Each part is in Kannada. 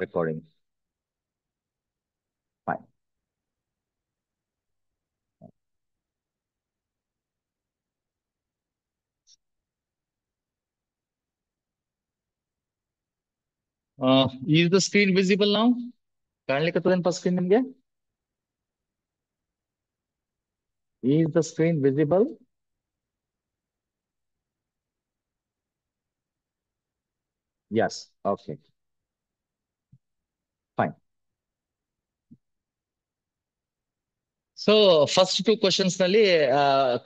recording. Fine. Is the screen visible now? ಕಾಣ್ಲಿಕ್ಕತ್ತದೇನಪ್ಪ ಸ್ಕ್ರೀನ್ ನಿಮ್ಗೆ? Is the screen visible? Yes. Okay. Fine. So first two questions ನಲ್ಲಿ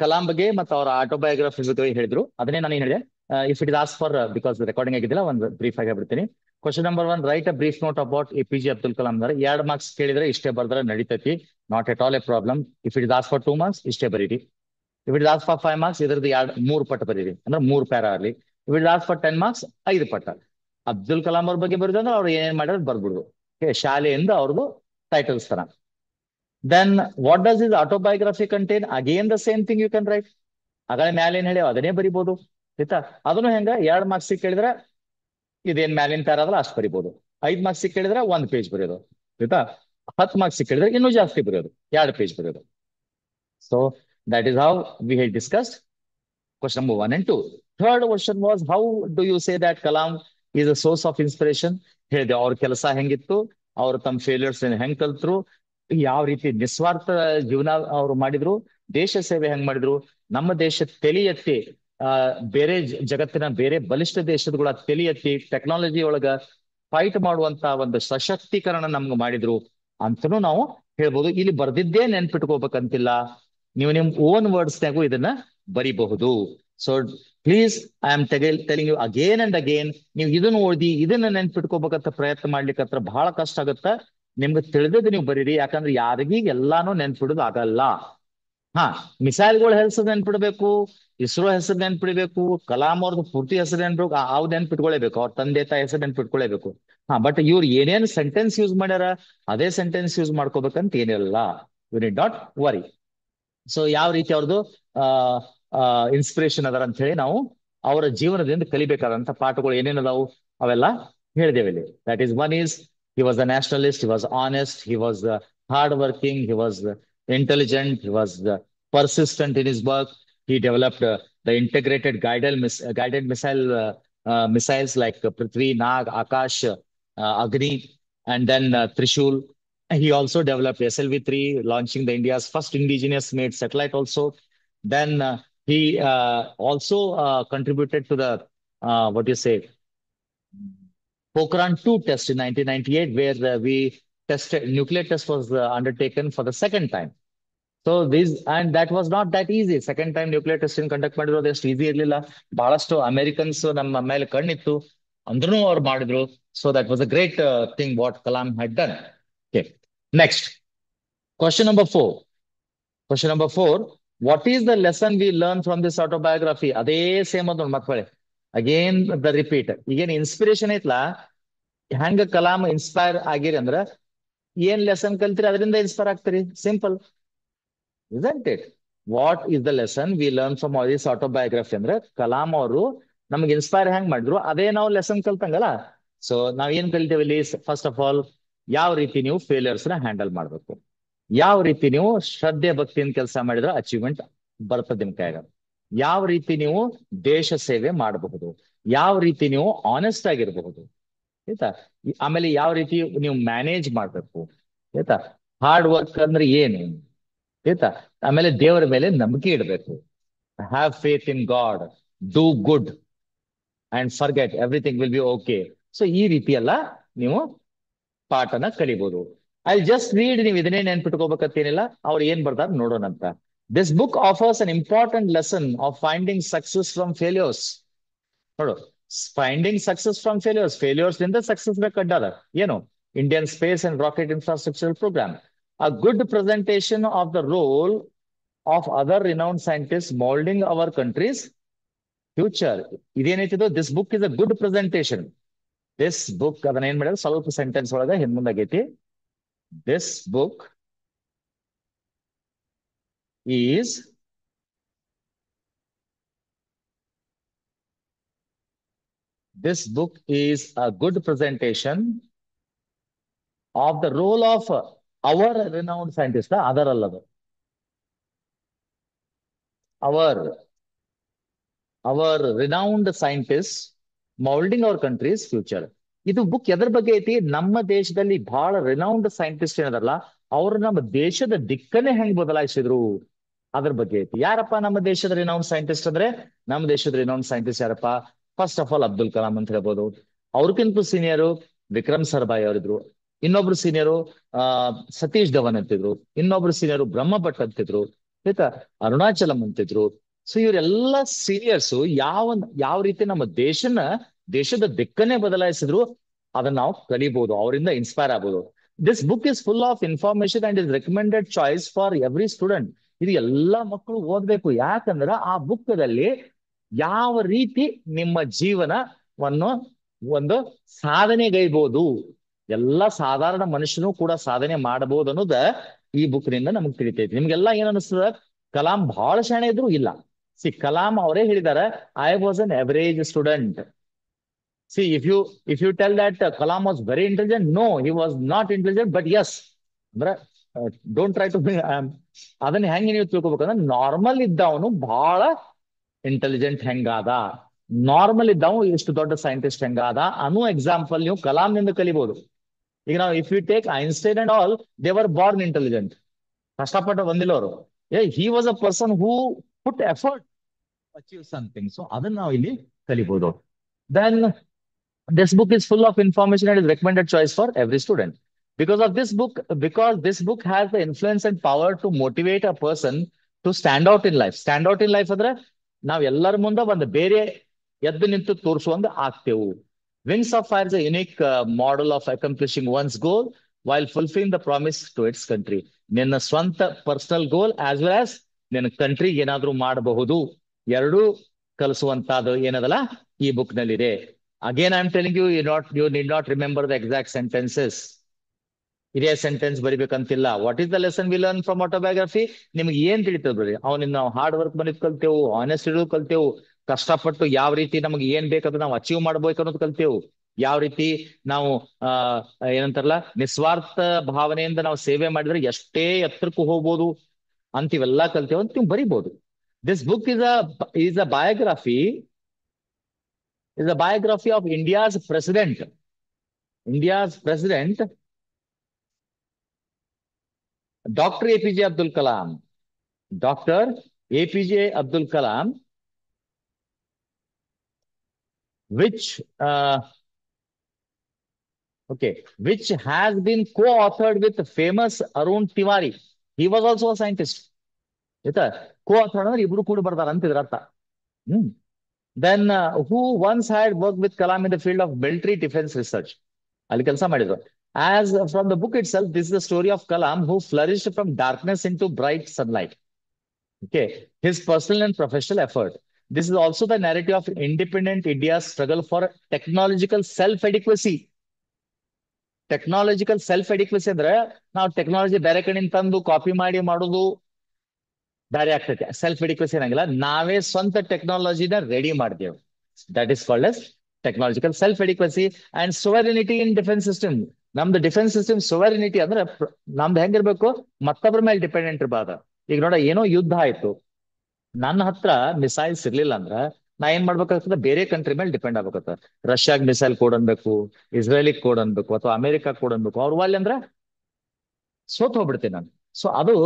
ಕಲಾಂ ಬಗ್ಗೆ ಮತ್ತು ಅವರ ಆಟೋಬಯೋಗ್ರಫಿ ಬಗ್ಗೆ ಹೇಳಿದ್ರು. ಅದನ್ನೇ ನಾನು ಏನ್ ಹೇಳಿದೆ, if it is as for because recording ಆಗಿದ್ದಿಲ್ಲ, ಒಂದು ಬ್ರೀಫ್ ಆಗಿ ಹೇಳ್ಬಿಡ್ತೀನಿ. Question number 1, write a brief note about APJ Abdul Kalam ಅಂದ್ರೆ 2 ಮಾರ್ಕ್ಸ್ ಕೇಳಿದ್ರೆ ಇಷ್ಟೇ ಬರ್ದ್ರೆ ನಡೀತೈತಿ. Not at all a problem. If it is as for 2 marks ಇಷ್ಟೇ ಬರೀರಿ. If it is as for 5 marks ಇದ್ರದ್ದು 3 ಪಟ್ಟು ಬರೀರಿ, ಅಂದ್ರೆ 3 ಪ್ಯಾರಾ ಆಗಲಿ. If it is as for 10 marks 5 ಪಟ್ಟ. ಅಬ್ದುಲ್ ಕಲಾಂ ಅವ್ರ ಬಗ್ಗೆ ಬರೋದಂದ್ರೆ ಅವ್ರು ಏನ್ ಮಾಡಿದ್ರೆ ಬರ್ಬಿಡುದು. ಶಾಲೆಯಿಂದ ಅವ್ರದ್ದು ಟೈಟಲ್ಸ್ ತರ. Then what does his autobiography contain? Again, the same thing you can write. ಆಗಲೇ ಮ್ಯಾಲ ಏನ್ ಹೇಳಿ ಅದನ್ನೇ ಬರಿಬಹುದು. ಆಯ್ತಾ? ಅದನ್ನು ಹೆಂಗ 2 ಮಾರ್ಕ್ಸ್ ಕೇಳಿದ್ರೆ ಇದೇನ್ ಮ್ಯಾಲಿನ ಪ್ಯಾರ ಅದಲ್ಲ ಅಷ್ಟು ಬರಿಬಹುದು. 5 ಮಾರ್ಕ್ಸ್ ಕೇಳಿದ್ರೆ 1 ಪೇಜ್ ಬರೆಯೋದು. ಆಯ್ತಾ? 10 ಮಾರ್ಕ್ಸ್ ಕೇಳಿದ್ರೆ ಇನ್ನೂ ಜಾಸ್ತಿ ಬರೆಯೋದು, 2 ಪೇಜ್ ಬರೆಯೋದು. So that is how we had discussed question number 1 and 2. Third question was, how do you say that Kalam is a source of inspiration? ಹೇಳಿದೆ ಅವ್ರ ಕೆಲಸ ಹೆಂಗಿತ್ತು, ಅವ್ರು ತಮ್ಮ ಫೇಲ್ಯೂರ್ಸ್ ಹೆಂಗ್ ಕಲ್ತ್ರು, ಯಾವ ರೀತಿ ನಿಸ್ವಾರ್ಥ ಜೀವನ ಅವ್ರು ಮಾಡಿದ್ರು, ದೇಶ ಸೇವೆ ಹೆಂಗ್ ಮಾಡಿದ್ರು, ನಮ್ಮ ದೇಶ ತಲೆ ಎತ್ತಿ ಬೇರೆ ಜಗತ್ತಿನ ಬೇರೆ ಬಲಿಷ್ಠ ದೇಶಗಳ ತಲೆ ಎತ್ತಿ ಟೆಕ್ನಾಲಜಿ ಒಳಗ ಫೈಟ್ ಮಾಡುವಂತ ಒಂದು ಸಶಕ್ತೀಕರಣ ನಮ್ಗೆ ಮಾಡಿದ್ರು ಅಂತನೂ ನಾವು ಹೇಳ್ಬೋದು. ಇಲ್ಲಿ ಬರ್ದಿದ್ದೇ ನೆನ್ಪಿಟ್ಕೋಬೇಕಂತಿಲ್ಲ, ನೀವು ನಿಮ್ ಓನ್ ವರ್ಡ್ಸ್ನಾಗೂ ಇದನ್ನ ಬರಿಬಹುದು. So please, I am telling you again and again, ನೀವು ಇದನ್ನ ಓದಿ ಇದನ್ನ ನೆನ್ಪಿಟ್ಕೋಬೇಕಂತ ಪ್ರಯತ್ನ ಮಾಡ್ಲಿಕ್ಕತ್ರ ಬಹಳ ಕಷ್ಟ ಆಗತ್ತ. ನಿಮ್ಗೆ ತಿಳಿದದ್ದು ನೀವು ಬರೀರಿ, ಯಾಕಂದ್ರೆ ಯಾರಿಗೀಗ ಎಲ್ಲಾನು ನೆನ್ಪಿಡೋದು ಆಗಲ್ಲ. ಹಾ, ಮಿಸೈಲ್ಗಳ ಹೆಸರು ನೆನ್ಪಿಡ್ಬೇಕು, ಇಸ್ರೋ ಹೆಸರು ನೆನ್ಪಿಡ್ಬೇಕು, ಕಲಾಂ ಅವ್ರದ್ದು ಪೂರ್ತಿ ಹೆಸರು ನೆನ್ಪಿಡ್ಬೇಕು, ಅವ್ ನೆನ್ಪಿಟ್ಕೊಳ್ಳೇಬೇಕು, ಅವ್ರ ತಂದೆ ತಾಯಿ ಹೆಸರು ನೆನ್ಪಿಟ್ಕೊಳ್ಳೇಬೇಕು. ಹಾ, ಬಟ್ ಇವ್ರು ಏನೇನ್ ಸೆಂಟೆನ್ಸ್ ಯೂಸ್ ಮಾಡ್ಯಾರ ಅದೇ ಸೆಂಟೆನ್ಸ್ ಯೂಸ್ ಮಾಡ್ಕೋಬೇಕಂತ ಏನಿಲ್ಲ. You need not worry. So ಯಾವ ರೀತಿ ಅವ್ರದ್ದು ಇನ್ಸ್ಪಿರೇಷನ್ ಅದರ ಅಂತ ಹೇಳಿ ನಾವು ಅವರ ಜೀವನದಿಂದ ಕಲಿಬೇಕಾದಂತ ಪಾಠಗಳು ಏನೇನದಾವು ಅವೆಲ್ಲ ಹೇಳಿದೇವೆ ಇಲ್ಲಿ. That is one is, he was a nationalist, he was honest, he was hard working, he was intelligent, he was persistent in his work. He developed the integrated guided missiles like Prithvi, Nag, Akash, Agni, and then Trishul. He also developed SLV-3, launching the India's first indigenous made satellite also. Then he also contributed to the what do you say, Pokhran 2 test in 1998, where we tested nuclear test was undertaken for the second time. So this, and that was not that easy. Second time nuclear testing conduct ಮಾಡಿರೋದು ಎಷ್ಟು ಈಸಿ ಇರ್ಲಿಲ್ಲ. ಬಹಳಷ್ಟು ಅಮೆರಿಕನ್ಸ್ ನಮ್ಮ ಮೇಲೆ ಕಣ್ಣಿತ್ತು ಅಂದ್ರೂ ಅವ್ರು ಮಾಡಿದ್ರು. So that was a great thing what Kalam had done. Okay, next question number 4. Question number 4, what is the lesson we learn from this autobiography? ಅದೇ ಸೇಮ್ ಅದು ಮಕ್ಕಳೇ, ಅಗೇನ್ ದ ರಿಪೀಟ್. ಈಗೇನ್ ಇನ್ಸ್ಪಿರೇಷನ್ ಐತ್ಲಾ, ಹೆಂಗ ಕಲಾಂ ಇನ್ಸ್ಪೈರ್ ಆಗಿರಿ ಅಂದ್ರ ಏನ್ ಲೆಸನ್ ಕಲ್ತಿರಿ ಅದರಿಂದ ಇನ್ಸ್ಪೈರ್ ಆಗ್ತೀರಿ. Simple, isn't it? What is the lesson we learn from all this autobiography ಅಂದ್ರೆ ಕಲಾಂ ಅವರು ನಮ್ಗೆ ಇನ್ಸ್ಪೈರ್ ಹೆಂಗ್ ಮಾಡಿದ್ರು ಅದೇ ನಾವು ಲೆಸನ್ ಕಲ್ತಂಗಲ್ಲ. ಸೊ ನಾವ್ ಏನ್ ಕಲಿತೇವೆ ಇಲ್ಲಿ? ಫಸ್ಟ್ ಆಫ್ ಆಲ್, ಯಾವ ರೀತಿ ನೀವು ಫೇಲಿಯರ್ಸ್ ನ ಹ್ಯಾಂಡಲ್ ಮಾಡ್ಬೇಕು, ಯಾವ ರೀತಿ ನೀವು ಶ್ರದ್ಧೆ ಭಕ್ತಿಯಿಂದ ಕೆಲಸ ಮಾಡಿದ್ರೆ ಅಚೀವ್ಮೆಂಟ್ ಬರ್ತದೆ ನಿಮ್ ಕೈಯಾಗ, ಯಾವ ರೀತಿ ನೀವು ದೇಶ ಸೇವೆ ಮಾಡಬಹುದು, ಯಾವ ರೀತಿ ನೀವು ಆನೆಸ್ಟ್ ಆಗಿರಬಹುದು, ಆಯ್ತಾ? ಆಮೇಲೆ ಯಾವ ರೀತಿ ನೀವು ಮ್ಯಾನೇಜ್ ಮಾಡ್ಬೇಕು, ಆಯ್ತಾ? ಹಾರ್ಡ್ ವರ್ಕ್ ಅಂದ್ರೆ ಏನು, ಆಯ್ತಾ? ಆಮೇಲೆ ದೇವರ ಮೇಲೆ ನಂಬಿಕೆ ಇಡಬೇಕು. Have faith in God, do good and forget everything will be okay. So ಈ ರೀತಿ ಎಲ್ಲ ನೀವು ಪಾಠನ ಕಲಿಬಹುದು. ಐ ಜಸ್ಟ್ ರೀಡ್, ನೀವು ಇದನ್ನೇ ನೆನ್ಪಿಟ್ಕೋಬೇಕಂತೇನಿಲ್ಲ, ಅವ್ರು ಏನ್ ಬರ್ದಾರ ನೋಡೋಣಂತ. This book offers an important lesson of finding success from failures. ನೋಡು, finding success from failures, failures ನಿಂದ ಸಕ್ಸಸ್ ಕಡ್ಡಾದ ಏನು? Indian space and rocket infrastructure programme. A good presentation of the role of other renowned scientists molding our country's future. ಇದೇನೈತಿದು? This book is a good presentation. This book, ಅದನ್ನ ಏನ್ ಮಾಡಿದ್ರೆ ಸ್ವಲ್ಪ ಸೆಂಟೆನ್ಸ್ ಒಳಗ ಹಿಂದೆಗೈತಿ. This book is a good presentation of the role of our renowned scientist ಅದರಲ್ಲದು our our renowned scientist moulding our country's future. ಇದು ಬುಕ್ ಎದ್ರ ಬಗ್ಗೆ ಐತಿ? ನಮ್ಮ ದೇಶದಲ್ಲಿ ಬಹಳ ರಿನೌಂಡ್ ಸೈಂಟಿಸ್ಟ್ ಏನದಾರಲ್ಲ, ಅವ್ರು ನಮ್ಮ ದೇಶದ ದಿಕ್ಕನ್ನೇ ಹೆಂಗ್ ಬದಲಾಯಿಸಿದ್ರು ಅದ್ರ ಬಗ್ಗೆ ಐತಿ. ಯಾರಪ್ಪ ನಮ್ಮ ದೇಶದ ರಿನೌಂಡ್ ಸೈಂಟಿಸ್ಟ್ ಅಂದ್ರೆ? ನಮ್ಮ ದೇಶದ ರಿನೌಂಡ್ ಸೈಂಟಿಸ್ಟ್ ಯಾರಪ್ಪ? First of all Abdul Kalam ಅಂತ ಹೇಳ್ಬೋದು. ಅವ್ರಕ್ಕಿಂತ ಸೀನಿಯರು ವಿಕ್ರಮ್ ಸರ್ಬಾಯಿ ಅವರಿದ್ರು. ಇನ್ನೊಬ್ರು ಸೀನಿಯರು ಆ ಸತೀಶ್ ಧವನ್ ಅಂತಿದ್ರು. ಇನ್ನೊಬ್ರು ಸೀನಿಯರು ಬ್ರಹ್ಮ ಭಟ್ ಅಂತಿದ್ರು. ಆಯ್ತಾ? ಅರುಣಾಚಲಂ ಅಂತಿದ್ರು. ಸೊ ಇವರೆಲ್ಲ ಸೀನಿಯರ್ಸ್ ಯಾವ ಯಾವ ರೀತಿ ನಮ್ಮ ದೇಶದ ದಿಕ್ಕನ್ನೇ ಬದಲಾಯಿಸಿದ್ರು ಅದನ್ನ ನಾವು ಕಲಿಬಹುದು, ಅವರಿಂದ ಇನ್ಸ್ಪೈರ್ ಆಗ್ಬೋದು. This book is full of information and is recommended choice for every student. ಇದು ಎಲ್ಲಾ ಮಕ್ಕಳು ಓದ್ಬೇಕು. ಯಾಕಂದ್ರ ಆ ಬುಕ್ದಲ್ಲಿ ಯಾವ ರೀತಿ ನಿಮ್ಮ ಜೀವನವನ್ನು ಒಂದು ಸಾಧನೆಗೈಬಹುದು, ಎಲ್ಲ ಸಾಧಾರಣ ಮನುಷ್ಯನು ಕೂಡ ಸಾಧನೆ ಮಾಡಬಹುದು ಅನ್ನೋದ ಈ ಬುಕ್ ನಿಂದ ನಮಗ್ ತಿಳಿತೈತಿ. ನಿಮ್ಗೆಲ್ಲ ಏನ್ ಅನಿಸ್ತದ? ಕಲಾಂ ಬಹಳ ಶಾಣೆ ಇದ್ರು ಇಲ್ಲ. ಸಿ, ಕಲಾಂ ಅವರೇ ಹೇಳಿದಾರೆ, I was an average student. See, if you tell that Kalam was very intelligent, no, he was not intelligent, but yes ಅಂದ್ರೆ ಡೋಂಟ್ ಟ್ರೈ ಟು ಅದನ್ನ ಹೆಂಗೆ ನೀವು ತಿಳ್ಕೊಬೇಕಂದ್ರೆ, ನಾರ್ಮಲ್ ಇದ್ದವನು ಬಹಳ ಇಂಟೆಲಿಜೆಂಟ್ ಹೆಂಗಾದ, ನಾರ್ಮಲ್ ಇದ್ದವ ಎಷ್ಟು ದೊಡ್ಡ ಸೈಂಟಿಸ್ಟ್ ಹೆಂಗಾದ ಅನ್ನೋ ಎಕ್ಸಾಂಪಲ್ ನೀವು ಕಲಾಂನಿಂದ ಕಲಿಬಹುದು. ಈಗ ನಾವು if you take Einstein and all, they were born intelligent, ಕಷ್ಟಪಟ್ಟು ಬಂದಿಲ್ಲ ಅವರು. He was a person who put effort achieve something. So ಅದನ್ನ ನಾವು ಇಲ್ಲಿ ಕಲಿಬಹುದು. Then this book is full of information and is recommended choice for every student. Because of this book, because this book has the influence and power to motivate a person to stand out in life. Stand out in life ಅಂದ್ರೆ ನಾವ್ ಎಲ್ಲರ ಮುಂದೆ ಒಂದು ಬೇರೆ ಎದ್ದು ನಿಂತು ತೋರಿಸುವಂಗ ಆಗ್ತೇವು. Wings of Fire is a unique model of accomplishing one's goal while fulfilling the promise to its country. ನಿನ್ನ ಸ್ವಂತ ಪರ್ಸನಲ್ ಗೋಲ್ ಆಸ್ ವೆಲ್ ಆಸ್ ನಿನ್ನ ಕಂಟ್ರಿ ಏನಾದ್ರೂ ಮಾಡಬಹುದು, ಎರಡೂ ಕಲಿಸುವಂತದ್ದು ಏನದಲ್ಲ ಈ ಬುಕ್ ನಲ್ಲಿದೆ. Again, I'm telling you, you need not remember the exact sentences. ಇದೇ ಸೆಂಟೆನ್ಸ್ ಬರಿಬೇಕಂತಿಲ್ಲ. What is the lesson we learn from autobiography? ನಿಮ್ಗೆ ಏನ್ ತಿಳಿತದ ಬರೀ ಅವನಿಂದ ನಾವು ಹಾರ್ಡ್ ವರ್ಕ್ ಬಂದಿದ್ ಕಲ್ತೇವು, ಆನೆಸ್ಟ್ ಇರೋದು ಕಲ್ತೇವು, ಕಷ್ಟಪಟ್ಟು ಯಾವ ರೀತಿ ನಮ್ಗೆ ಏನ್ ಬೇಕಂದ್ರೆ ನಾವು ಅಚೀವ್ ಮಾಡ್ಬೇಕು ಅನ್ನೋದು ಕಲ್ತೇವು, ಯಾವ ರೀತಿ ನಾವು ಆ ಏನಂತಾರಲ್ಲ ನಿಸ್ವಾರ್ಥ ಭಾವನೆಯಿಂದ ನಾವು ಸೇವೆ ಮಾಡಿದ್ರೆ ಎಷ್ಟೇ ಎತ್ತರಕ್ಕೂ ಹೋಗ್ಬೋದು ಅಂತಿವೆಲ್ಲ ಕಲ್ತೇವು ಅಂತ ನೀವು ಬರಿಬಹುದು. This book is a biography of India's president, Dr. APJ Abdul Kalam. Dr. APJ Abdul Kalam, which which has been co-authored with the famous Arun Tiwari. He was also a scientist. ಆಯ್ತಾ? co-authored ಅಂದ್ರೆ ಇಬ್ರು ಕೂಡ ಬರ್ದಾರ ಅಂತ ಇದ್ರ ಅರ್ಥ. Then who once had worked with Kalam in the field of military defense research. ಅಲ್ಲಿ ಕೆಲಸ ಮಾಡಿದ್ರು. As from the book itself, this is the story of Kalam who flourished from darkness into bright sunlight. Okay, his personal and professional effort. This is also the narrative of independent India's struggle for technological self-adequacy. Technological self-adequacy ಅಂದ್ರೆ ನಾವು ಟೆಕ್ನಾಲಜಿ ಬೇರೆ ಕಡೆಯಿಂದ ತಂದು ಕಾಪಿ ಮಾಡಿ ಮಾಡೋದು ಬೇರೆ ಆಗ್ತೈತೆ. ಸೆಲ್ಫ್ ಎಡಿಕ್ವೆಸಿ ಏನಂಗಿಲ್ಲ, ನಾವೇ ಸ್ವಂತ ಟೆಕ್ನಾಲಜಿನ ರೆಡಿ ಮಾಡ್ತೇವೆ. That is called as technological self adequacy and sovereignty in defence system. ನಮ್ದು ಡಿಫೆನ್ಸ್ ಸಿಸ್ಟಮ್ ಸೊವೆರಿನಿಟಿ ಅಂದ್ರೆ ನಮ್ದು ಹೆಂಗಿರ್ಬೇಕು, ಮತ್ತೊಬ್ಬರ ಮೇಲೆ ಡಿಪೆಂಡೆಂಟ್ ಇರಬಾರ್ದು. ಈಗ ನೋಡ, ಏನೋ ಯುದ್ಧ ಆಯ್ತು, ನನ್ನ ಹತ್ರ ಮಿಸೈಲ್ಸ್ ಇರ್ಲಿಲ್ಲ ಅಂದ್ರ ನಾ ಏನ್ ಮಾಡ್ಬೇಕಾಗ್ತದೆ? ಬೇರೆ ಕಂಟ್ರಿ ಮೇಲೆ ಡಿಪೆಂಡ್ ಆಗ್ಬೇಕಾಗ್ತದೆ. ರಷ್ಯಾಗ್ ಮಿಸೈಲ್ ಕೋಡ್ ಅನ್ಬೇಕು, ಇಸ್ರೇಲಿಗ್ ಕೋಡ್ ಅನ್ಬೇಕು, ಅಥವಾ ಅಮೆರಿಕಾ ಕೋಡ್ ಅನ್ಬೇಕು. ಅವ್ರು ಅಲ್ಲಿ ಅಂದ್ರೆ ಸೋತ್ ಹೋಗ್ಬಿಡ್ತೀನಿ ನಾನು. ಸೊ ಅದು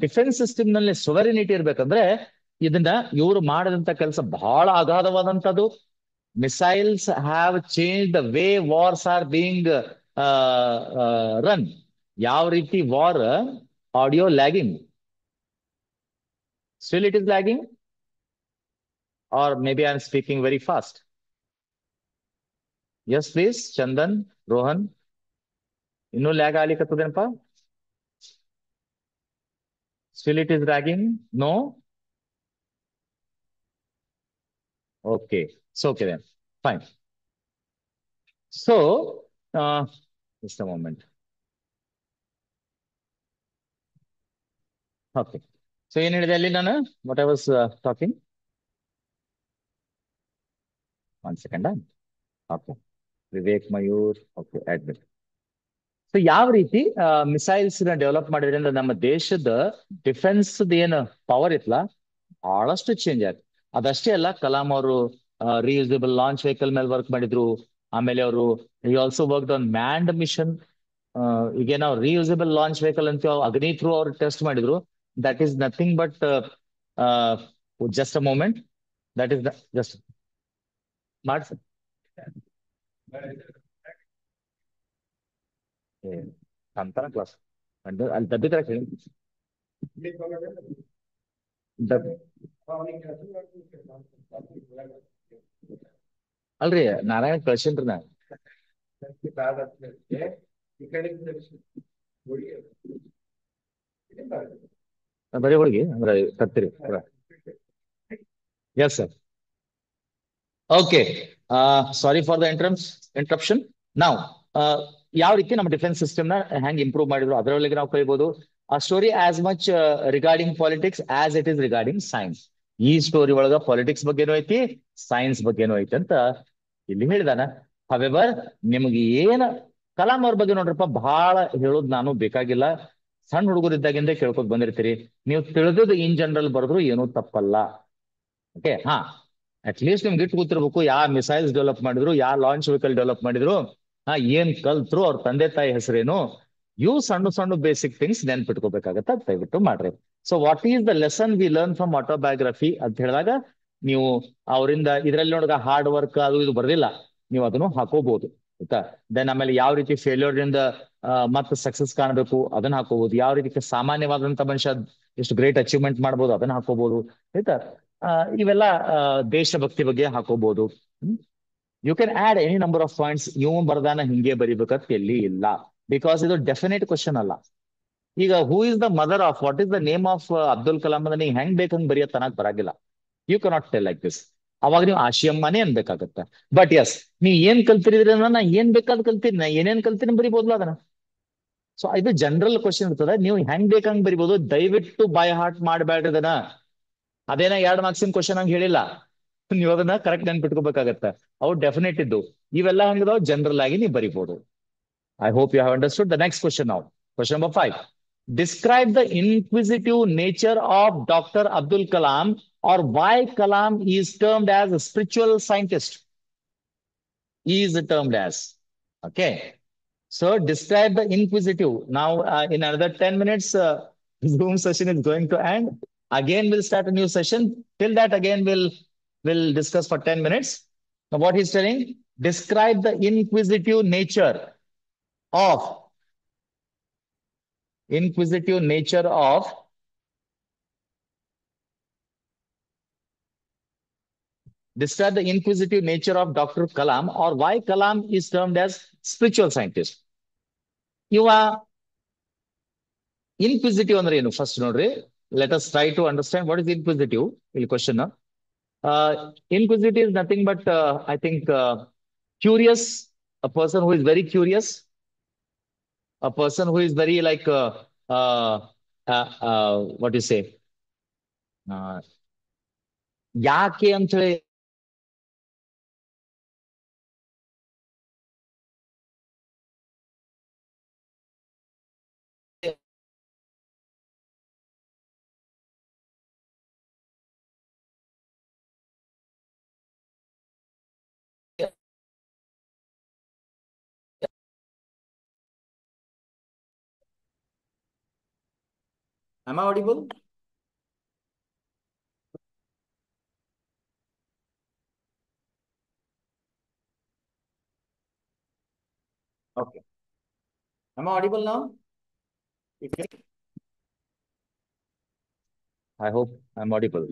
ಡಿಫೆನ್ಸ್ ಸಿಸ್ಟಮ್ ನಲ್ಲಿ ಸೊವೆರಿನಿಟಿ ಇರ್ಬೇಕಂದ್ರೆ ಇದನ್ನ ಇವರು ಮಾಡಿದಂತ ಕೆಲಸ ಬಹಳ ಅಗಾಧವಾದಂತದ್ದು. Missiles have change the way wars are being run. ಯಾವ ರೀತಿ war audio lagging, still it is lagging, or maybe I am speaking very fast. Yes please, Chandan, Rohan, ಇನ್ನೂ ಲ್ಯಾಗ್ ಆಗ್ಲಿಕ್ಕತ್ತದೇನಪ್ಪ? Still it is dragging? No? Okay. So okay then. Fine. So, just a moment. Okay. So, ಏನ್ ಹೇಳಿದೆ ಅಲ್ಲಿ ನಾನು? What I was talking? One second. Okay. Vivek Mayur. Okay. Admit. So ಯಾವ ರೀತಿ ಮಿಸೈಲ್ಸ್ ನ ಡೆವಲಪ್ ಮಾಡಿದ್ರಿಂದ ನಮ್ಮ ದೇಶದ ಡಿಫೆನ್ಸ್ ಏನು ಪವರ್ ಇತ್ತಲ್ಲ ಬಹಳಷ್ಟು ಚೇಂಜ್ ಆಯ್ತು. ಅದಷ್ಟೇ ಅಲ್ಲ, ಕಲಾಂ ಅವರು ರಿಯೂಸಬಲ್ ಲಾಂಚ್ ವೆಹಿಕಲ್ ಮೇಲೆ ವರ್ಕ್ ಮಾಡಿದ್ರು. ಆಮೇಲೆ ಅವರು also work on manned mission. ಈಗ ನಾವು ರಿಯೂಸಬಲ್ ಲಾಂಚ್ ವೆಹಿಕಲ್ ಅಂತ ಅಗ್ನಿ ಥ್ರೂ ಅವ್ರು ಟೆಸ್ಟ್ ಮಾಡಿದ್ರು. That is nothing but just a moment. That is just ಮಾಡ್ಸ ಅಂತಾನ ಕ್ಲಾಸ್ ಅಲ್ಲಿ ಡಬ್ಬಿ ತರ ಕೇಳಿ. ಡಬ್ ಅಲ್ರಿ ನಾರಾಯಣ ಕಳ್ಸಿನ್ರಿ ನಾ. ಬರೀ ಹೋಳಿಗೆ ಅಂದ್ರೆ ತರ್ತೀರಿ. Yes sir. Okay. Sorry for the interruption. ನಾವು ಯಾವ ರೀತಿ ನಮ್ಮ ಡಿಫೆನ್ಸ್ ಸಿಸ್ಟಮ್ ನ ಹೆಂಗ್ ಇಂಪ್ರೂವ್ ಮಾಡಿದ್ರು ಅದರೊಳಗೆ ನಾವು ಕಲಿಬಹುದು. ಆ story as much regarding politics as it is regarding science. ಈ ಸ್ಟೋರಿ ಒಳಗ ಪಾಲಿಟಿಕ್ಸ್ ಬಗ್ಗೆನೂ ಐತಿ, ಸೈನ್ಸ್ ಬಗ್ಗೆನೂ ಐತಿ ಅಂತ ಇಲ್ಲಿ ಹೇಳಿದಾನ. ಹವೆವರ್ ನಿಮ್ಗೆ ಏನ್ ಕಲಾಂ ಅವ್ರ ಬಗ್ಗೆ ನೋಡ್ರಪ್ಪ, ಬಹಳ ಹೇಳೋದು ನಾನು ಬೇಕಾಗಿಲ್ಲ. ಸಣ್ಣ ಹುಡುಗರಿದ್ದಾಗಿಂದ ಕೇಳ್ಕೊತ ಬಂದಿರ್ತೀರಿ. ನೀವು ತಿಳಿದದ್ದು ಇನ್ ಜನರಲ್ ಬರೆದ್ರು ಏನೂ ತಪ್ಪಲ್ಲ. ಓಕೆ. ಹಾ, ಅಟ್ ಲೀಸ್ಟ್ ನಿಮ್ಗೆ ಇಟ್ಟು ಗೊತ್ತಿರ್ಬೇಕು ಯಾವ ಮಿಸೈಲ್ಸ್ ಡೆವಲಪ್ ಮಾಡಿದ್ರು, ಯಾವ ಲಾಂಚ್ ವೆಹಿಕಲ್ ಡೆವಲಪ್ ಮಾಡಿದ್ರು, ಏನ್ ಕಲ್ತ್ರು, ಅವ್ರ ತಂದೆ ತಾಯಿ ಹೆಸರೇನು, ಇವು ಸಣ್ಣ ಸಣ್ಣ ಬೇಸಿಕ್ ಥಿಂಗ್ಸ್ ನೆನ್ಪಿಟ್ಕೋಬೇಕಾಗತ್ತ. ದಯವಿಟ್ಟು ಮಾಡ್ರಿ. So what is the lesson we learn from autobiography ಅಂತ ಹೇಳಿದಾಗ ನೀವು ಅವರಿಂದ ಇದರಲ್ಲಿ ನೋಡಿದ ಹಾರ್ಡ್ ವರ್ಕ್ ಅದು ಇದು ಬರ್ದಿಲ್ಲ, ನೀವು ಅದನ್ನು ಹಾಕೋಬಹುದು. ಆಯ್ತಾ. ದೆನ್ ಆಮೇಲೆ ಯಾವ ರೀತಿ ಫೇಲ್ಯೂರ್ ಇಂದ ಮತ್ತೆ ಸಕ್ಸಸ್ ಕಾಣಬೇಕು ಅದನ್ನ ಹಾಕೋಬಹುದು. ಯಾವ ರೀತಿ ಸಾಮಾನ್ಯವಾದಂತ ಮನುಷ್ಯ ಎಷ್ಟು ಗ್ರೇಟ್ ಅಚೀವ್ಮೆಂಟ್ ಮಾಡ್ಬೋದು ಅದನ್ನ ಹಾಕೋಬಹುದು. ಆಯ್ತಾ. ಆ, ಇವೆಲ್ಲ ದೇಶಭಕ್ತಿ ಬಗ್ಗೆ ಹಾಕೋಬಹುದು. You can add any number of points. ಇವ್ ಬರ್ದಾನ ಹಿಂಗೆ ಬರಿಬೇಕಂತ ಎಲ್ಲಿ ಇಲ್ಲ, ಬಿಕಾಸ್ ಇದು ಡೆಫಿನೆಟ್ ಕ್ವಶನ್ ಅಲ್ಲ. ಈಗ who is the mother of, what is the name of Abdul Kalam ಅಂದ್ರೆ ನೀವು ಹೆಂಗ್ ಬೇಕಂಗ್ ಬರೆಯೋ ತನಕ ಬರಾಗಿಲ್ಲ. You cannot tell like this. ಅವಾಗ ನೀವು ಆಶಿಯಮ್ಮನೇ ಅನ್ಬೇಕಾಗತ್ತ. ಬಟ್ ಎಸ್, ನೀವ್ ಏನ್ ಕಲ್ತಿರಿದ್ರಿ ನಾ ಏನ್ ಬೇಕಾದ್ ಕಲ್ತೀನಿ, ನಾ ಏನೇನ್ ಕಲ್ತೀನಿ ಬರಿಬೋದ್ಲ ಅದನ್ನ. ಸೊ ಇದು ಜನರಲ್ ಕ್ವಶನ್ ಇರ್ತದೆ, ನೀವು ಹೆಂಗ್ ಬೇಕಂಗ್ ಬರಿಬೋದು. ದಯವಿಟ್ಟು ಬೈ ಹಾರ್ಟ್ ಮಾಡಬೇಡ್ರಿ ಅದನ್ನ. ಅದೇನ 2 ಮಾರ್ಕ್ಸಿನ ಕ್ವಶನ್ ಹಂಗ್ ಹೇಳಿಲ್ಲ, ನೀವು ಅದನ್ನ ಕರೆಕ್ಟ್ ನೆನ್ಪಿಟ್ಕೋಬೇಕಾಗತ್ತ. ಅವು ಡೆಫಿನೆಟ್ ಇದ್ದು. ಇವೆಲ್ಲ ಹಂಗದಾವ್ ಜನರಲ್ ಆಗಿ ನೀವು ಬರಿಬಹುದು. I hope you have understood. The next question now. Question number 5. Describe the inquisitive nature of Dr. Abdul Kalam, or why Kalam is termed as a spiritual scientist. He is termed as. Okay. So describe the inquisitive. Now, in another 10 minutes, Zoom session is going to end. Again, we'll start a new session. Till that, again, we'll discuss for 10 minutes. Now, what he's telling, describe the inquisitive nature of inquisitive nature of describe the inquisitive nature of Dr. Kalam, or why Kalam is termed as spiritual scientist. ಇವ ಇನ್ಕ್ವಿಸಿಟಿವ್ ಅಂದ್ರೆ ಏನು ಫಸ್ಟ್ ನೋಡ್ರಿ. Let us try to understand what is inquisitive. ಇಲ್ಲಿ question, inquisitive is nothing but I think curious, a person who is very curious, a person who is very like what you say, uh, ಯಾಕೆ ಅಂತ ಹೇಳಿ am I audible? Okay. Am I audible now? I hope I'm audible.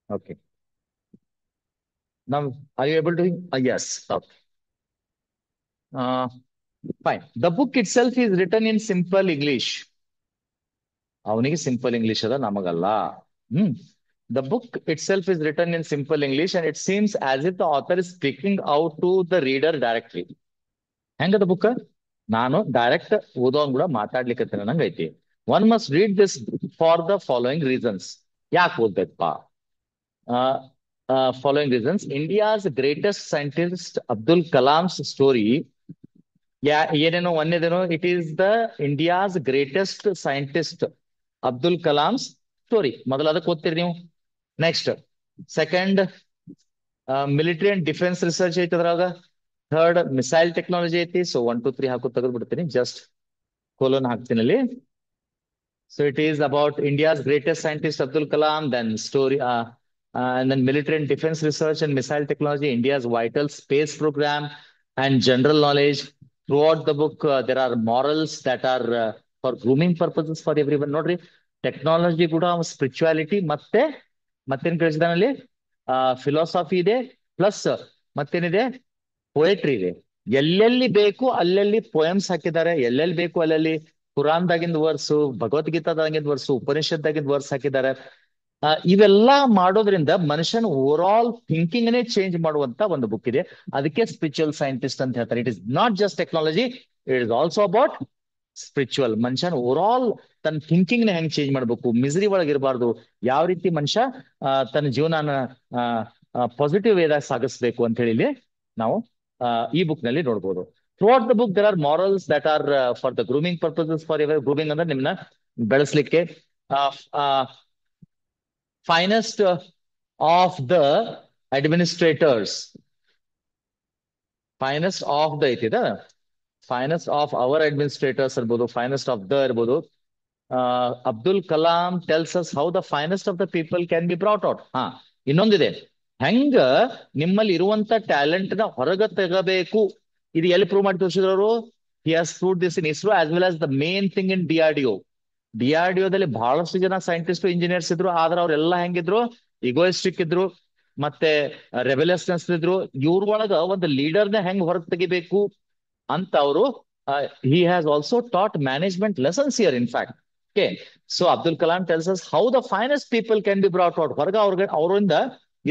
Okay. Now, are you able to? Yes. Okay. Uh, Fine. The book itself is written in simple English. ಅವನಿಗೆ ಸಿಂಪಲ್ ಇಂಗ್ಲಿಷ್ ಅದ, ನಮಗಲ್ಲ. ಹ್ಮ್. The book itself is written in simple English and it seems as if the author is speaking out to the reader directly. ಹೆಂಗದ ಬುಕ್? ನಾನು ಡೈರೆಕ್ಟ್ ಓದೋನ್ ಕೂಡ ಮಾತಾಡ್ಲಿಕ್ಕೆ ನಂಗೆ ಐತಿ. One must read this for the following reasons. ಯಾಕೆ ಓದ್ಬೇಕಪ್ಪ? Following reasons. India's greatest scientist Abdul Kalam's story ಏನೇನೋ ಒಂದೇದೇನೋ it is the India's greatest scientist Abdul Kalam's story. ಮೊದಲು ಅದಕ್ಕೆ ಓದ್ತೀರಿ ನೀವು. Next second military and defence research ಐತಿ ಅದ್ರಾಗ. ಥರ್ಡ್ ಮಿಸೈಲ್ ಟೆಕ್ನಾಲಜಿ ಐತಿ. ಸೊ 1 2 3 ಹಾಕೋ ತೆಗೆದು ಬಿಡ್ತೀನಿ, ಜಸ್ಟ್ ಕೋಲನ್ ಹಾಕ್ತೀನಿ ಅಲ್ಲಿ. So it is about India's greatest scientist Abdul Kalam, then story, and then military and defense research and missile technology, India's vital space program, and general knowledge. Throughout the book, there are morals that are for grooming purposes for everyone. Nodri, technology ಕೂಡ ಸ್ಪಿರಿಚುಯಾಲಿಟಿ ಮತ್ತೆ ಮತ್ತೇನ್ ಕಳಿಸಿದಾನಲ್ಲಿ ಫಿಲಾಸಫಿ ಇದೆ, ಪ್ಲಸ್ ಮತ್ತೇನಿದೆ ಪೊಯೆಟ್ರಿ ಇದೆ. ಎಲ್ಲೆಲ್ಲಿ ಬೇಕು ಅಲ್ಲೆಲ್ಲಿ ಪೊಯಮ್ಸ್ ಹಾಕಿದ್ದಾರೆ, ಎಲ್ಲೆಲ್ಲಿ ಬೇಕು ಅಲ್ಲಲ್ಲಿ ಕುರಾನ್ದಾಗಿಂದ ವರ್ಸು, ಭಗವದ್ಗೀತಾದಾಗಿಂದ ವರ್ಸು, ಉಪನಿಷತ್ತಾಗಿಂದ ವರ್ಸ್ ಹಾಕಿದ್ದಾರೆ. ಇವೆಲ್ಲಾ ಮಾಡೋದ್ರಿಂದ ಮನುಷ್ಯನ ಓವರ್ ಆಲ್ ಥಿಂಕಿಂಗ್ ನೇ ಚೇಂಜ್ ಮಾಡುವಂತ ಒಂದು ಬುಕ್ ಇದೆ. ಅದಕ್ಕೆ ಸ್ಪಿರಿಚುವಲ್ ಸೈಂಟಿಸ್ಟ್ ಅಂತ ಹೇಳ್ತಾರೆ. It is not just technology, it is also about spiritual. ಮನುಷ್ಯನ ಓವರ್ ಆಲ್ ತನ್ನ ಥಿಂಕಿಂಗ್ ನ ಹೆಂಗ್ ಚೇಂಜ್ ಮಾಡ್ಬೇಕು, ಮಿಸರಿ ಒಳಗಿರಬಾರ್ದು, ಯಾವ ರೀತಿ ಮನುಷ್ಯ ತನ್ನ ಜೀವನನ ಪಾಸಿಟಿವ್ ವೇದಾಗ ಸಾಗಿಸ್ಬೇಕು ಅಂತ ಹೇಳಿ ಇಲ್ಲಿ ನಾವು ಈ ಬುಕ್ ನಲ್ಲಿ ನೋಡ್ಬೋದು. Throughout the book there are morals that are for the grooming purposes for ever. Grooming ಅಂದ್ರೆ ನಿಮ್ನ ಬೆಳೆಸ್ಲಿಕ್ಕೆ. Finest of the administrators, finest of the ಐತಿದ, ಫೈನೆಸ್ಟ್ ಆಫ್ ಅವರ್ ಅಡ್ಮಿನಿಸ್ಟ್ರೇಟರ್ಸ್ ಇರ್ಬೋದು, ಫೈನೆಸ್ಟ್ ಆಫ್ ದ ಇರ್ಬೋದು. Abdul Kalam tells us how the finest of the people can be brought out. ಇನ್ನೊಂದಿದೆ, ಹೆಂಗ ನಿಮ್ಮಲ್ಲಿ ಇರುವಂತ ಟ್ಯಾಲೆಂಟ್ ನ ಹೊರಗ ತೆಗಬೇಕು. ಇದು ಎಲ್ಲಿ ಪ್ರೂವ್ ಮಾಡಿ ತೋರಿಸಿದ್ರು? He has proved this in ISRO as well as the main thing in DRDO. ಡಿಆರ್ಡಿಒದಲ್ಲಿ ಬಹಳಷ್ಟು ಜನ ಸೈಂಟಿಸ್ಟ್ ಇಂಜಿನಿಯರ್ಸ್ ಇದ್ರು, ಆದ್ರೆ ಅವ್ರೆಲ್ಲ ಹೆಂಗಿದ್ರು? ಇಗೋಯಿಸ್ಟಿಕ್ ಇದ್ರು, ಮತ್ತೆ ರೆಬೆಲಿಯಸ್ನೆಸ್ ಇದ್ರು. ಇವ್ರ ಒಳಗ ಒಂದು ಲೀಡರ್ನ ಹೆಂಗ್ ಹೊರಗೆ ತೆಗಿಬೇಕು ಅಂತ ಅವರು he has also taught management lessons here in fact. Okay, so Abdul Kalam tells us how the finest people can be brought out. ಹೊರಗ ಅವರಿಂದ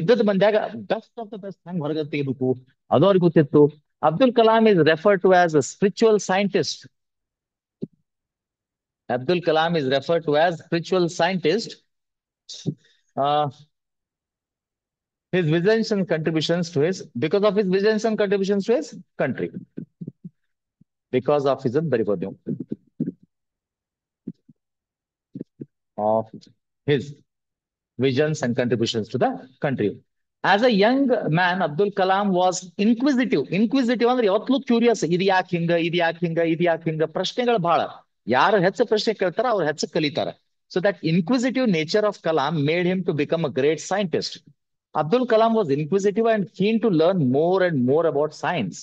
ಇದ್ದದ ಮಂದ್ಯಾಗ ಬೆಸ್ಟ್ ಆಫ್ ದ ಬೆಸ್ಟ್ ಹೆಂಗ್ ಹೊರಗೆ ತೆಗಿಬೇಕು ಅದು ಅವ್ರಿಗೆ ಗೊತ್ತಿತ್ತು. Abdul Kalam is referred to as a spiritual scientist. Abdul Kalam is referred to as spiritual scientist. Uh, his visions and contributions to his, because of his visions and contributions to his country. Because of his ಬರಿಬೋದು ನೀವು, of his visions and contributions to the country. As a young man, Abdul Kalam was inquisitive. Inquisitive ಅಂದ್ರೆ ಯಾವತ್ತೂ ಕ್ಯೂರಿಯಸ್. ಇದು ಯಾಕೆ ಹಿಂಗ, ಇದು ಯಾಕೆ ಹಿಂಗ, ಇದು ಯಾಕೆ ಹಿಂಗ, ಪ್ರಶ್ನೆಗಳು ಬಹಳ. ಯಾರು ಹೆಚ್ಚು ಪ್ರಶ್ನೆ ಕೇಳ್ತಾರ ಅವ್ರು ಹೆಚ್ಚು ಕಲಿತಾರ. So that inquisitive nature of Kalam made him to become a great scientist. Abdul Kalam was inquisitive and keen to learn more and more about science.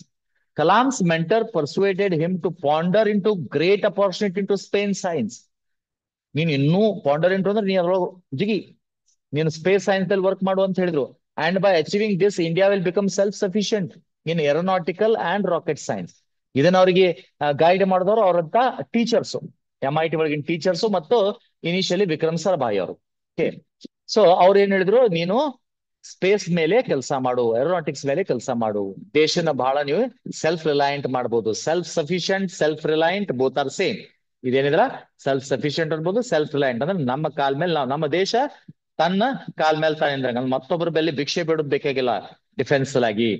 Kalam's mentor persuaded him to ponder into great opportunity into space science. ನೀನು ಇನ್ನೂ ಪಾಂಡರ್ ಇಂಟು ಅಂದ್ರೆ ನೀ ಅದ್ರೊಳಗೆ ಜಿಗಿ, ನೀನು ಸ್ಪೇಸ್ ಸೈನ್ಸ್ ದಲ್ಲಿ ವರ್ಕ್ ಮಾಡು ಅಂತ ಹೇಳಿದ್ರು. And by achieving this India will become self sufficient in aeronautical and rocket science. ಇದನ್ನ ಅವರಿಗೆ ಗೈಡ್ ಮಾಡಿದವರು ಅವರಂತ ಟೀಚರ್ಸ್, MIT ಒಳಗಿನ ಟೀಚರ್ಸ್ ಮತ್ತು ಇನಿಷಿಯಲಿ ವಿಕ್ರಮ್ ಸಾರಾಭಾಯಿ ಅವರು. ಓಕೆ, ಸೊ ಅವ್ರು ಏನ್ ಹೇಳಿದ್ರು, ನೀನು ಸ್ಪೇಸ್ ಮೇಲೆ ಕೆಲಸ ಮಾಡು, ಏರೋನಾಟಿಕ್ಸ್ ಮೇಲೆ ಕೆಲಸ ಮಾಡು, ದೇಶನ ಬಹಳ ನೀವು ಸೆಲ್ಫ್ ರಿಲಯಂಟ್ ಮಾಡ್ಬೋದು. Self sufficient, self reliant both are same. ಇದೇನಿದ್ರ ಸೆಲ್ಫ್ ಸಫಿಶಿಯಂಟ್ ಅನ್ಬೋದು, ಸೆಲ್ಫ್ ರಿಲಯಂಟ್ ಅಂದ್ರೆ ನಮ್ಮ ಕಾಲ್ ಮೇಲೆ ನಾವು, ನಮ್ಮ ದೇಶ ತನ್ನ ಕಾಲ್ ಮೇಲೆ ತಾನಿಂದ ಮತ್ತೊಬ್ಬರ ಬೆಲೆ ಭಿಕ್ಷೆ ಬಿಡೋದ್ ಬೇಕಾಗಿಲ್ಲ ಡಿಫೆನ್ಸ್ ಆಗಿ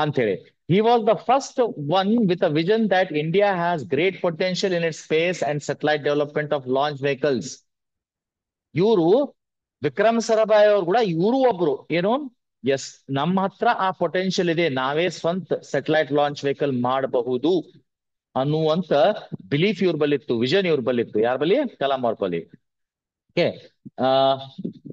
ಅಂತ ಹೇಳಿ. He was the first one with a vision that India has great potential in its space and satellite development of launch vehicles. ಇವರು ವಿಕ್ರಮ್ ಸಾರಾಭಾಯಿ ಅವ್ರು ಕೂಡ ಇವರು ಒಬ್ರು ಏನು, ಎಸ್ ನಮ್ಮ ಹತ್ರ ಆ ಪೊಟೆನ್ಶಿಯಲ್ ಇದೆ, ನಾವೇ ಸ್ವಂತ ಸ್ಯಾಟಲೈಟ್ ಲಾಂಚ್ ವೆಹಿಕಲ್ ಮಾಡಬಹುದು ಅನ್ನುವಂತ ಬಿಲೀಫ್ ಇವ್ರ ಬಲ್ಲಿತ್ತು, ವಿಷನ್ ಇವ್ರ ಬಲ್ಲಿತ್ತು. ಯಾರ ಬಲ್ಲಿ? ಕಲಾಂ ಅವ್ರ ಬಲ್ಲಿ. Okay,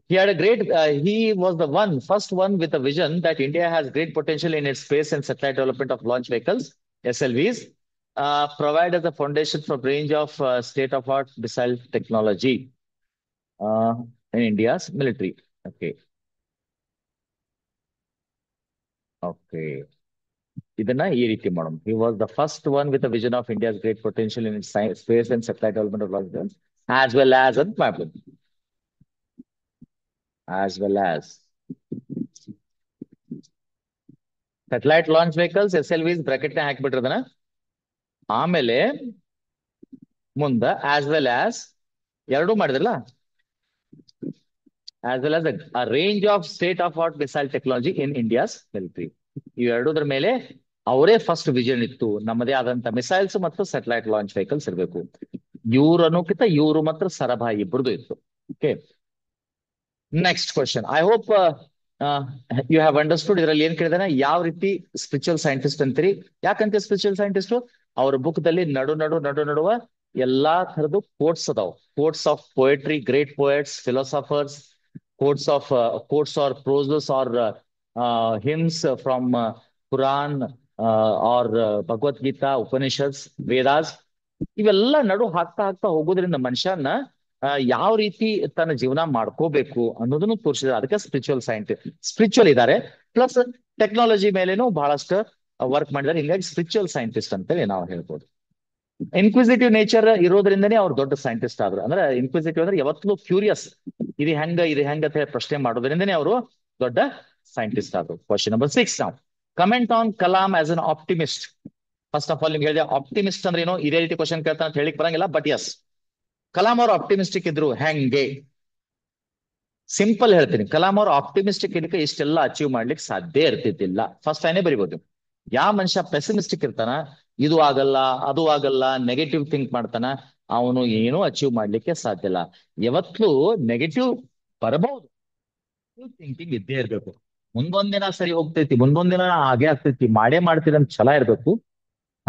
he had a great, he was the first one with a vision that India has great potential in its space and satellite development of launch vehicles, SLVs, provide as a foundation for range of state-of-art missile technology in India's military. Okay. Okay. ಇದನ್ನ ಈ ರೀತಿ ಮಾಡೋಣ. He was the first one with a vision of India's great potential in its space and satellite development of launch vehicles, as well as satellite launch vehicles, SLVs bracket ನ ಹಾಕ್ಬಿಟ್ರದನ. ಆಮೇಲೆ ಮುಂದ as well as ಎರಡೂ ಮಾಡಿದ್ರಲ್ಲ, as well as a range of state of art missile technology in India's military. ಇವೆರಡೂದ್ರ ಮೇಲೆ ಅವರೇ ಫಸ್ಟ್ ವಿಷನ್ ಇತ್ತು, ನಮ್ಮದೇ ಆದಂತ ಮಿಸೈಲ್ಸ್ ಮತ್ತು ಸ್ಯಾಟಲೈಟ್ ಲಾಂಚ್ ವೆಹಿಕಲ್ಸ್ ಇರಬೇಕು. ಇವ್ರು ಅನ್ನೋಕ್ಕಿಂತ ಇವ್ರು ಮಾತ್ರ ಸರಭಾಯಿ ಇಬ್ಬರದು ಇತ್ತು. Okay, next question. I hope you have understood. ಇದರಲ್ಲಿ ಏನ್ ಕೇಳಿದಾನೆ, ಯಾವ ರೀತಿ ಸ್ಪಿರಿಚುವಲ್ ಸೈಂಟಿಸ್ಟ್ ಅಂತೀರಿ. ಯಾಕಂತ ಸ್ಪಿರಿಚುವಲ್ ಸೈಂಟಿಸ್ಟ್, ಅವ್ರ ಬುಕ್ ದಲ್ಲಿ ನಡುವ ಎಲ್ಲಾ ತರದ್ದು ಕೋಟ್ಸ್ ಅದಾವ. Quotes of poetry, great poets, philosophers, quotes of quotes or proses or hymns from Puran or Bhagavad Gita, Upanishads, Vedas, ಇವೆಲ್ಲ ನಡು ಹಾಕ್ತಾ ಹಾಕ್ತಾ ಹೋಗೋದ್ರಿಂದ ಮನುಷ್ಯನ ಯಾವ ರೀತಿ ತನ್ನ ಜೀವನ ಮಾಡ್ಕೋಬೇಕು ಅನ್ನೋದನ್ನು ತೋರಿಸಿದ್ರೆ, ಅದಕ್ಕೆ ಸ್ಪಿರಿಚುವಲ್ ಸೈಂಟಿಸ್ಟ್ ಸ್ಪಿರಿಚುವಲ್ ಇದ್ದಾರೆ. ಪ್ಲಸ್ ಟೆಕ್ನಾಲಜಿ ಮೇಲೇನು ಬಹಳಷ್ಟು ವರ್ಕ್ ಮಾಡಿದ್ದಾರೆ. ಹಿಂಗಾಗಿ ಸ್ಪಿರಿಚುವಲ್ ಸೈಂಟಿಸ್ಟ್ ಅಂತೇಳಿ ನಾವು ಹೇಳ್ಬೋದು. ಇನ್ಕ್ವಿಸಿಟಿವ್ ನೇಚರ್ ಇರೋದ್ರಿಂದನೇ ಅವ್ರು ದೊಡ್ಡ ಸೈಂಟಿಸ್ಟ್ ಆದ್ರು. ಅಂದ್ರೆ ಇನ್ಕ್ವಿಸಿಟಿವ್ ಅಂದ್ರೆ ಯಾವತ್ತೂ ಕ್ಯೂರಿಯಸ್, ಇದು ಹೆಂಗ ಅಂತ ಹೇಳಿ ಪ್ರಶ್ನೆ ಮಾಡೋದ್ರಿಂದನೇ ಅವರು ದೊಡ್ಡ ಸೈಂಟಿಸ್ಟ್ ಆದ್ರು. ಕ್ವಶನ್ ನಂಬರ್ 6 ನಾವು. Comment on Kalam as an optimist. First of all ನಿಮ್ಗೆ ಹೇಳಿದೆ ಆಪ್ಟಿಮಿಸ್ಟ್ ಅಂದ್ರೆ ಏನು, ಇದೇ ರೀತಿ ಕ್ವಶನ್ ಕೇಳ್ತಾನೆ ಅಂತ ಹೇಳಿಕ್ ಬರಂಗಿಲ್ಲ. ಬಟ್ ಎಸ್, ಕಲಾಂ ಅವರು ಆಪ್ಟಿಮಿಸ್ಟಿಕ್ ಇದ್ರು ಹೆಂಗೆ? ಸಿಂಪಲ್ ಹೇಳ್ತೀನಿ, ಕಲಾಂ ಅವರು ಆಪ್ಟಿಮಿಸ್ಟಿಕ್ ಇದಕ್ಕೆ ಇಷ್ಟೆಲ್ಲ ಅಚೀವ್ ಮಾಡ್ಲಿಕ್ಕೆ ಸಾಧ್ಯ ಇರ್ತಿದ್ದಿಲ್ಲ. ಫಸ್ಟ್ ಲೈನೇ ಬರಿಬೋದು. ಯಾವ ಮನುಷ್ಯ ಪೆಸಿಮಿಸ್ಟಿಕ್ ಇರ್ತಾನ, ಇದು ಆಗಲ್ಲ ಅದು ಆಗಲ್ಲ, ನೆಗೆಟಿವ್ ಥಿಂಕ್ ಮಾಡ್ತಾನ, ಅವನು ಏನೂ ಅಚೀವ್ ಮಾಡ್ಲಿಕ್ಕೆ ಸಾಧ್ಯ ಇಲ್ಲ. ಯಾವತ್ತೂ ನೆಗೆಟಿವ್ ಬರಬಹುದು, ಥಿಂಕಿಂಗ್ ಇದ್ದೇ ಇರ್ಬೇಕು. ಮುಂದೊಂದಿನ ಸರಿ ಹೋಗ್ತೈತಿ, ಮುಂದೊಂದಿನ ಹಾಗೆ ಆಗ್ತೈತಿ, ಮಾಡೇ ಮಾಡ್ತೀರಿ ಅಂತ ಛಲ ಇರ್ಬೇಕು.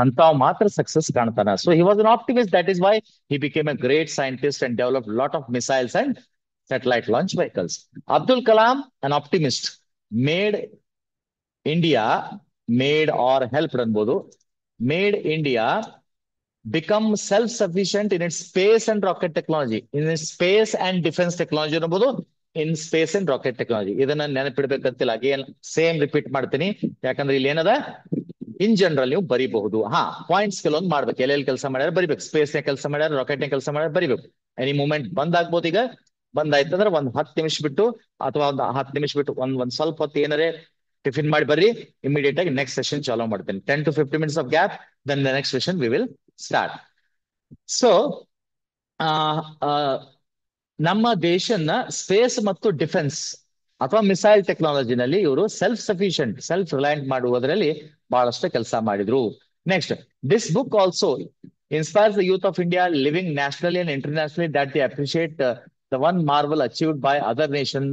ಅಂತಾವ್ ಮಾತ್ರ ಸಕ್ಸಸ್ ಕಾಣ್ತಾನ. So he was an optimist. That is why he became a great scientist and develop lot of missiles and satellite launch vehicles. Abdul Kalam, an optimist, made India, made or helped ಅನ್ಬೋದು, made India become self-sufficient in its space and rocket technology. In its space and defense technology ಅನ್ಬೋದು, in space and rocket technology. ಇದನ್ನ ನೆನಪಿಡ್ಬೇಕಂತಿಲ್ಲ. ಅಗೇನ್ ಸೇಮ್ ರಿಪೀಟ್ ಮಾಡ್ತೀನಿ, ಯಾಕಂದ್ರೆ ಇಲ್ಲಿ ಏನದ ಇನ್ ಜನರಲ್ ನೀವು ಬರಿಬಹುದು. ಪಾಯಿಂಟ್ಸ್ ಕೆಲವೊಂದು ಮಾಡ್ಬೇಕು. ಎಲ್ಲೆಲ್ಲಿ ಕೆಲಸ ಮಾಡ್ಯಾರ ಬರಿಬೇಕು. ಸ್ಪೇಸ್ ನ ಕೆಲಸ ಮಾಡ್ಯಾರ, ರಾಕೆಟ್ ನ ಕೆಲಸ ಮಾಡ್ಯಾರ ಬರಿಬೇಕು. ಎನಿ ಮೂಮೆಂಟ್ ಬಂದ್ ಆಗ್ಬೋದು. ಈಗ ಬಂದಾಯ್ತಂದ್ರೆ ಒಂದ್ 10 ನಿಮಿಷ ಬಿಟ್ಟು ಅಥವಾ ಒಂದು 10 ನಿಮಿಷ ಬಿಟ್ಟು ಒಂದ್ ಸ್ವಲ್ಪ ಹೊತ್ತು ಏನಾರೇ ಟಿಫಿನ್ ಮಾಡಿ ಬರ್ರಿ. ಇಮಿಡಿಯೇಟ್ ಆಗಿ ನೆಕ್ಸ್ಟ್ ಸೆಷನ್ ಚಾಲೂ ಮಾಡ್ತೇನೆ. 10 to 15 minutes of gap, then the next session we will start. So ನಮ್ಮ ದೇಶನ ಸ್ಪೇಸ್ ಮತ್ತು ಡಿಫೆನ್ಸ್ ಅಥವಾ ಮಿಸೈಲ್ ಟೆಕ್ನಾಲಜಿನಲ್ಲಿ ಇವರು ಸೆಲ್ಫ್ ಸಫಿಶಿಯಂಟ್, ಸೆಲ್ಫ್ ರಿಲಯಂಟ್ ಮಾಡುವುದರಲ್ಲಿ ಬಹಳಷ್ಟು ಕೆಲಸ ಮಾಡಿದ್ರು. Next, this book also inspires the youth of India living nationally and internationally that they appreciate the one marvel achieved by other nation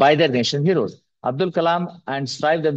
by their nation heroes. Abdul Kalam and strive themselves